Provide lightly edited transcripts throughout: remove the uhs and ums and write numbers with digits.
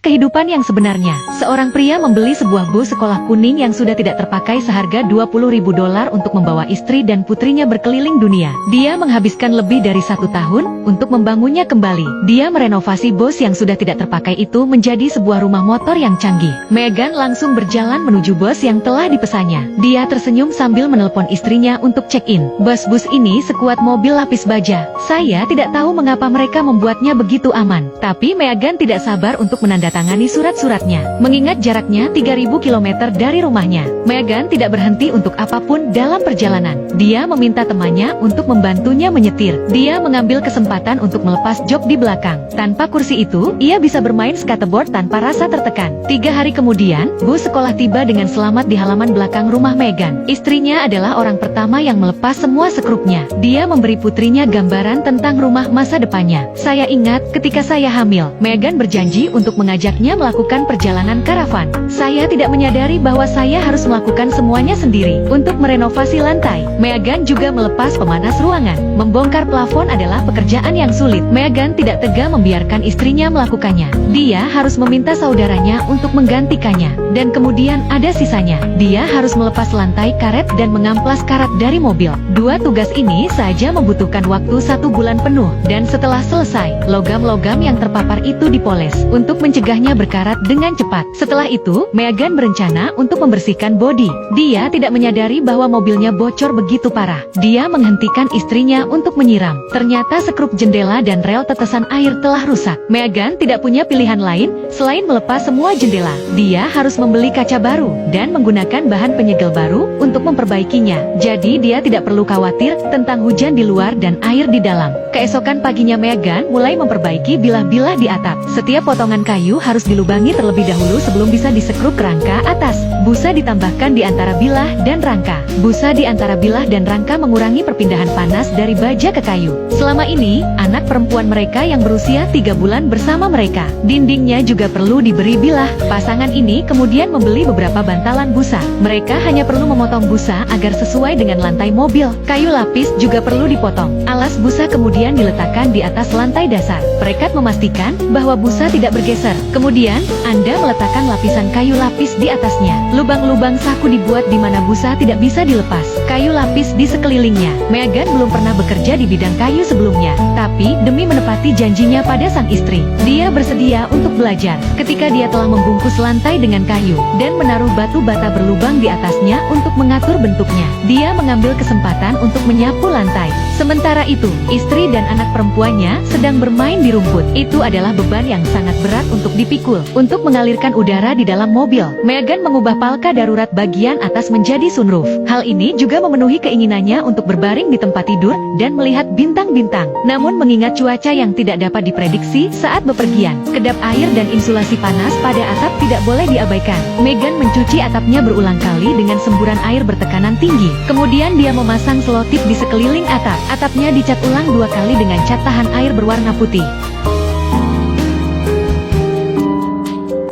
kehidupan yang sebenarnya. Seorang pria membeli sebuah bus sekolah kuning yang sudah tidak terpakai seharga $20.000 untuk membawa istri dan putrinya berkeliling dunia. Dia menghabiskan lebih dari 1 tahun untuk membangunnya kembali. Dia merenovasi bus yang sudah tidak terpakai itu menjadi sebuah rumah motor yang canggih. Meghan langsung berjalan menuju bus yang telah dipesannya. Dia tersenyum sambil menelpon istrinya untuk check-in. Bus ini sekuat mobil lapis baja. Saya tidak tahu mengapa mereka membuatnya begitu aman. Tapi Meghan tidak sabar untuk menandatangani surat-suratnya. Mengingat jaraknya 3.000 km dari rumahnya, Meghan tidak berhenti untuk apapun dalam perjalanan. Dia meminta temannya untuk membantunya menyetir. Dia mengambil kesempatan untuk melepas jok di belakang. Tanpa kursi itu, ia bisa bermain skateboard tanpa rasa tertekan. 3 hari kemudian, bus sekolah tiba dengan selamat di halaman belakang rumah Meghan. Istrinya adalah orang pertama yang melepas semua sekrupnya. Dia memberi putrinya gambaran tentang rumah masa depannya. Saya ingat ketika saya hamil, Meghan berjanji untuk mengajaknya melakukan perjalanan karavan. Saya tidak menyadari bahwa saya harus melakukan semuanya sendiri. Untuk merenovasi lantai, Meghan juga melepas pemanas ruangan. Membongkar plafon adalah pekerjaan yang sulit. Meghan tidak tega membiarkan istrinya melakukannya. Dia harus meminta saudaranya untuk menggantikannya. Dan kemudian ada sisanya. Dia harus melepas lantai karet dan mengamplas karat dari mobil. 2 tugas ini saja membutuhkan waktu 1 bulan penuh. Dan setelah selesai, logam-logam yang terpapar itu dipoles untuk mencegahnya berkarat dengan cepat. Setelah itu, Meghan berencana untuk membersihkan bodi. Dia tidak menyadari bahwa mobilnya bocor begitu parah. Dia menghentikan istrinya untuk menyiram. Ternyata sekrup jendela dan rel tetesan air telah rusak. Meghan tidak punya pilihan lain selain melepas semua jendela. Dia harus membeli kaca baru dan menggunakan bahan penyegel baru untuk memperbaikinya. Jadi dia tidak perlu khawatir tentang hujan di luar dan air di dalam. Keesokan paginya Meghan mulai memperbaiki bilah-bilah di atap. Setiap potongan kayu harus dilubangi terlebih dahulu sebelum bisa disekrup ke rangka atas. Busa ditambahkan di antara bilah dan rangka. Busa di antara bilah dan rangka mengurangi perpindahan panas dari baja ke kayu. Selama ini, anak perempuan mereka yang berusia 3 bulan bersama mereka. Dindingnya juga perlu diberi bilah. Pasangan ini kemudian membeli beberapa bantalan busa. Mereka hanya perlu memotong busa agar sesuai dengan lantai mobil. Kayu lapis juga perlu dipotong. Alas busa kemudian diletakkan di atas lantai dasar. Perekat memastikan bahwa busa tidak bergeser. Kemudian, Anda meletakkan lapisan kayu lapis di atasnya. Lubang-lubang saku dibuat di mana busa tidak bisa dilepas. Kayu lapis di sekelilingnya. Meghan belum pernah bekerja di bidang kayu sebelumnya. Tapi, demi menepati janjinya pada sang istri, dia bersedia untuk belajar. Ketika dia telah membungkus lantai dengan kayu dan menaruh batu bata berlubang di atasnya untuk mengatur bentuknya, dia mengambil kesempatan untuk menyapu lantai. Sementara itu, istri dan anak perempuannya sedang bermain di rumput. Itu adalah beban yang sangat berat untuk dipikul. Untuk mengalirkan udara di dalam mobil, Meghan mengubah palka darurat bagian atas menjadi sunroof. Hal ini juga memenuhi keinginannya untuk berbaring di tempat tidur dan melihat bintang-bintang. Namun mengingat cuaca yang tidak dapat diprediksi saat bepergian, kedap air dan insulasi panas pada atap tidak boleh diabaikan. Meghan mencuci atapnya berulang kali dengan semburan air bertekanan tinggi. Kemudian dia memasang selotip di sekeliling atap. Atapnya dicat ulang 2 kali dengan cat tahan air berwarna putih.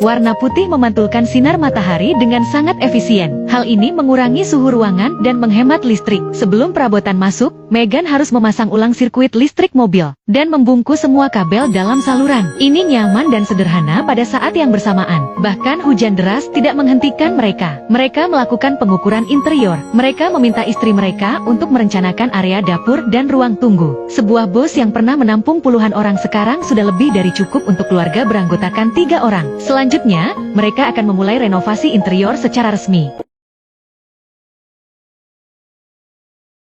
Warna putih memantulkan sinar matahari dengan sangat efisien. Hal ini mengurangi suhu ruangan dan menghemat listrik. Sebelum perabotan masuk, Meghan harus memasang ulang sirkuit listrik mobil dan membungkus semua kabel dalam saluran. Ini nyaman dan sederhana pada saat yang bersamaan. Bahkan hujan deras tidak menghentikan mereka. Mereka melakukan pengukuran interior. Mereka meminta istri mereka untuk merencanakan area dapur dan ruang tunggu. Sebuah bus yang pernah menampung puluhan orang sekarang sudah lebih dari cukup untuk keluarga beranggotakan 3 orang. Selanjutnya, mereka akan memulai renovasi interior secara resmi.